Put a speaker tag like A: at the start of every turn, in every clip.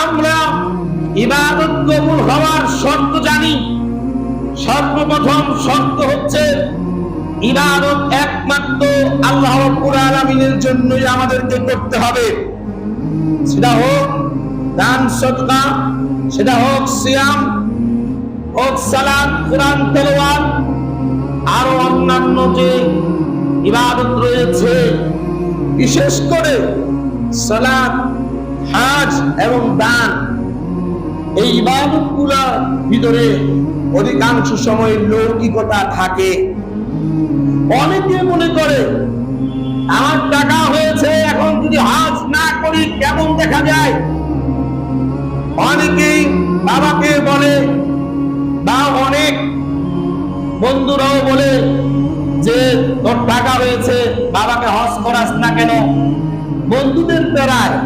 A: আমরা ইবাদত কবুল হওয়ার শর্ত জানি। সর্বপ্রথম শর্ত হচ্ছে ইবাদত একমাত্র আল্লাহ রাব্বুল আলামিনের জন্যই আমাদেরকে করতে হবে। সেটা হোক দান সদকা, সেটা হোক সিয়াম, হোক সালাত, কোরআন তেলাওয়াত, আরো অন্যান্য যে ইবাদত রয়েছে, বিশেষ করে সালাত, হজ এবং দান। এই ইবাদতগুলোর ভিতরে অধিকাংশ সময় লৌকিকতা থাকে। অনেকে মনে করে আমার টাকা হয়েছে, এখন যদি হজ না করি কেমন দেখা যায়। অনেকেই বাবাকে বলে বা অনেক বন্ধুরাও বলে যে তোর টাকা হয়েছে, বাবাকে হজ করাস না কেন। বন্ধুদের দ্বারায়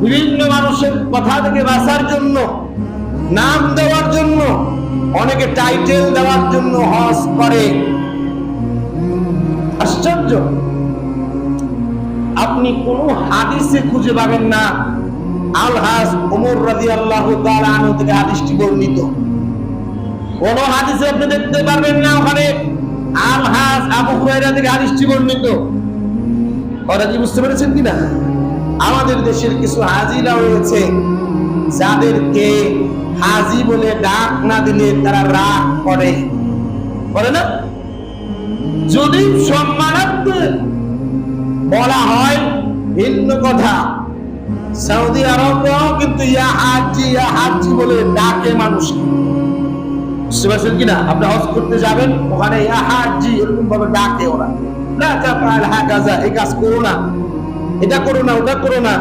A: বিভিন্ন মানুষের কথা থেকে বাঁচার জন্য, নাম দেওয়ার জন্য, অনেকে টাইটেল দেওয়ার জন্য হজ করে। আশ্চর্য, আপনি কোন হাদিসে খুঁজে পাবেন না আল হাজ ওমর রাদিয়াল্লাহু তাআলা আনহু থেকে হাদিসটি বর্ণিত। কোন হাদিসে আপনি দেখতে পারবেন না ওখানে আল হাজ আবু হুরায়রা থেকে হাদিসটি বর্ণিত। ওরা কি বুঝতে পেরেছেন কিনা? আমাদের দেশের কিছু হাজিরা রয়েছে যাদেরকে হাজি বলে ডাক না দিলে তারা রাগ করে না। যদি সম্মানার্থে বলা হয় ভিন্ন কথা। সৌদি আরবেও কিন্তু ইয়া হাজি বলে ডাকে মানুষকে। বুঝতে পারছেন কিনা? আপনি হজ করতে যাবেন, ওখানে ইয়া হাজি এরকম ভাবে ডাকে ওরা। লা তাফআল হাকাযা, এই কাজ করো না, এটা করো না, ওটা করো না।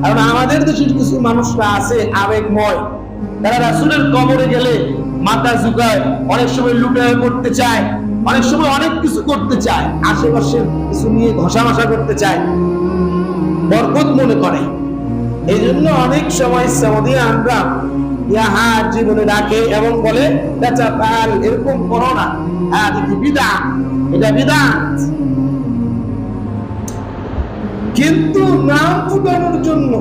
A: কারণ আমাদের দেশের কিছু মানুষরা আছে আবেগময়, তারা রাসূলের কবরে গেলে মাথা ঝুঁকায়, অনেক সময় লুটায় করতে চায়, অনেক সময় অনেক কিছু করতে চায়, আশেপাশের কিছু নিয়ে ঘষামাশা করতে চায়, বরকত মনে করে। এই জন্য অনেক সময় সৌদি আমরা ইয়া হাজি বলে ডাকে এবং বলে এরকম করো না, বিদআত, এটা বিদআত। কিন্তু নাম ফুটানোর জন্য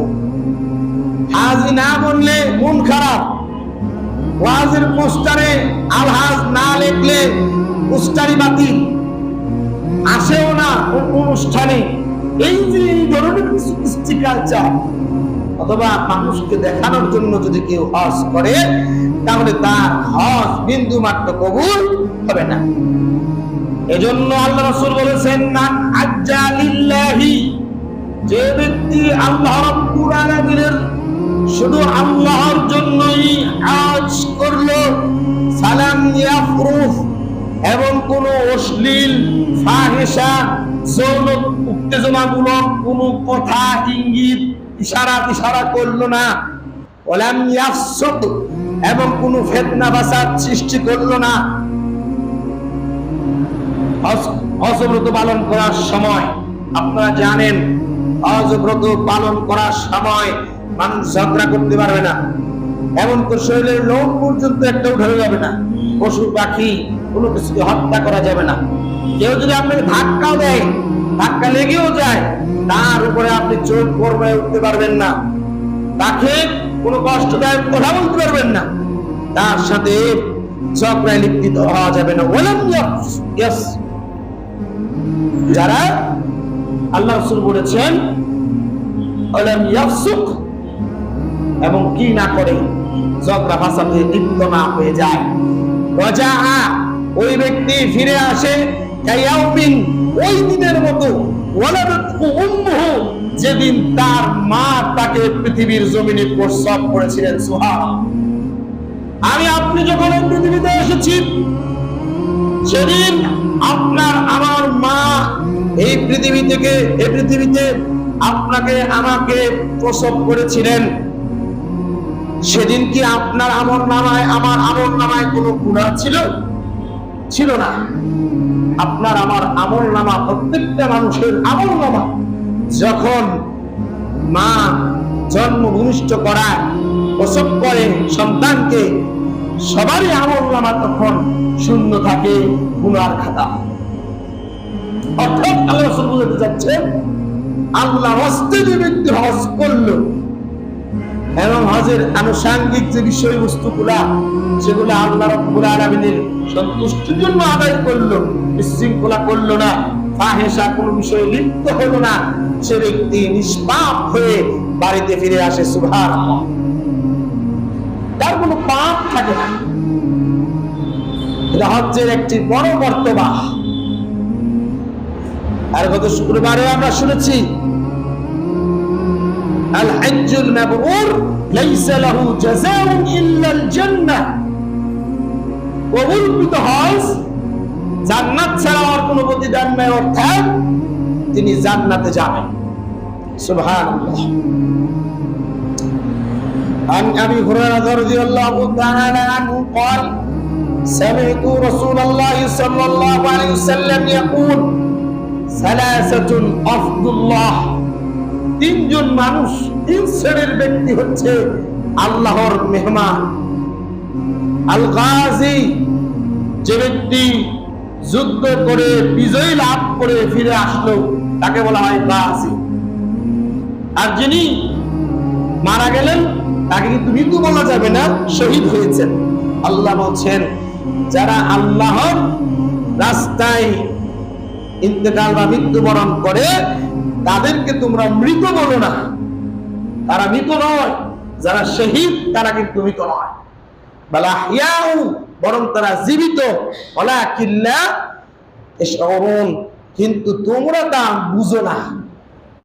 A: হাজি না বললে মন খারাপ, ওয়াজের পোস্টারে আল হাজ না লিখলে পোস্টারি বাতিল, আসেও না অনুষ্ঠানে। এই যে এই ধরনের কিছু কালচার, অথবা মানুষকে দেখানোর জন্য যদি কেউ হজ করে তাহলে তার হজ বিন্দু মাত্র কবুল হবে না। এজন্য আল্লাহ রাসূল বলেছেন, মান আজ্জা লিল্লাহি, যে ব্যক্তি আল্লাহ রাব্বুল আলামিনের শুধু আল্লাহর জন্যই হজ করলো, সালাম ইয়াফরুফ, এবং কোন অশ্লীল ফাহিশা যৌন উত্তেজনামূলক কোন কথা, ইঙ্গিত, ইশারা করলো না, ওয়ালাম ইয়াফসুক, এবং কোন ফিতনা ফাসাদ সৃষ্টি করলো না। হজ ব্রত পালন করার সময় আপনারা জানেন, হজ ব্রত পালন করার সময় মানুষ ঝগড়া করতে পারবে না, এমন তো শরীরের লোম পর্যন্ত একটা উঠানো যাবে না, পশু পাখি কোনো কিছুকে হত্যা করা যাবে না। কেউ যদি আপনাকে ধাক্কাও দেয়, ধাক্কা লেগেও যায়, তার উপরে আপনি চোখ করবে উঠতে পারবেন না, তাকে কোনো কষ্টদায়ক কথা বলতে পারবেন না, তার সাথে ঝগড়ায় লিপ্ত হওয়া যাবে না। যারা আল্লাহ রাসূল বলেছেন ওয়ালাম ইয়াফসুক, এবং কি না করে ঝগড়া ফাসাদে লিপ্ত না হয়ে যায়, রাজাআ, ওই ব্যক্তি ফিরে আসে কায়াউমিন, ওই দিনের মতো, ওয়ালাদাতহু উম্মুহু, যেদিন তার মা তাকে পৃথিবীর জমিনে প্রসব করেছিলেন। সুবহানাল্লাহ। আমি আপনি যখন এই পৃথিবীতে এসেছি, সেদিন আপনার আমার মা এই পৃথিবীতে আপনাকে আমাকে প্রসব করেছিলেন। সেদিন কি আপনার আমার আমল নামায় কোনো গুনাহ ছিল না? আপনার আমার আমল নামা, প্রত্যেকটা মানুষের আমল নামা যখন মা জন্ম ভূমিষ্ঠ করায়, প্রসব করে সন্তানকে, সবারই আমল নামা তখন শূন্য থাকে, গুনার খাতা। অর্থাৎ আল্লাহ রাসূল বলতে যাচ্ছে, আল্লাহ হস্তে যে ব্যক্তি হজ করলো এবং হজ হজের আনুষঙ্গিক যে বিষয়বস্তুগুলা সেগুলো আল্লাহ রাব্বুল আলামিনের সন্তুষ্টির জন্য আদায় করলো, বিশৃঙ্খলা করলো না, ফাহেসা কোন বিষয়ে লিপ্ত হলো না, সে ব্যক্তি নিষ্পাপ হয়ে বাড়িতে ফিরে আসে। সুবহানাল্লাহ, তার কোনো পাপ থাকে না। এটা হজ্জের একটি বড় মর্তবা। আর গত শুক্রবারে আমরা শুনেছি আল হজ্জুল মাবরুর লাইসা লাহু জাযাউন ইল্লাল জান্নাহ। কবুলকৃত হজ জান্নাত ছাড়া আর কোনো প্রতিদান নাই, অর্থাৎ তিনি জান্নাতে যাবেন। সুবহানাল্লাহ। عن أبي هريرة رضي الله تعالى عنه قال سمعت رسول الله صلى الله عليه وسلم يقول ثلاثة أفضل الله। তিনজন মানুষ, তিন শ্রেণীর ব্যক্তি হচ্ছে আল্লাহর মেহমান। আল গাজী, যে ব্যক্তি যুদ্ধ করে বিজয় লাভ করে ফিরে আসলো তাকে বলা হয় গাজী। আর যিনি মারা গেলেন তাকে কিন্তু মৃত্যু বলা যাবে না, শহীদ হয়েছেন। আল্লাহ বলছেন যারা আল্লাহর রাস্তায় ইন্তেকাল বা মৃত্যুবরণ করে তাদেরকে তোমরা মৃত বলো না, তারা মৃত নয়। যারা শহীদ তারা কিন্তু মৃত নয়, বরং তারা জীবিত। কিন্তু তোমরা তা বুঝো না।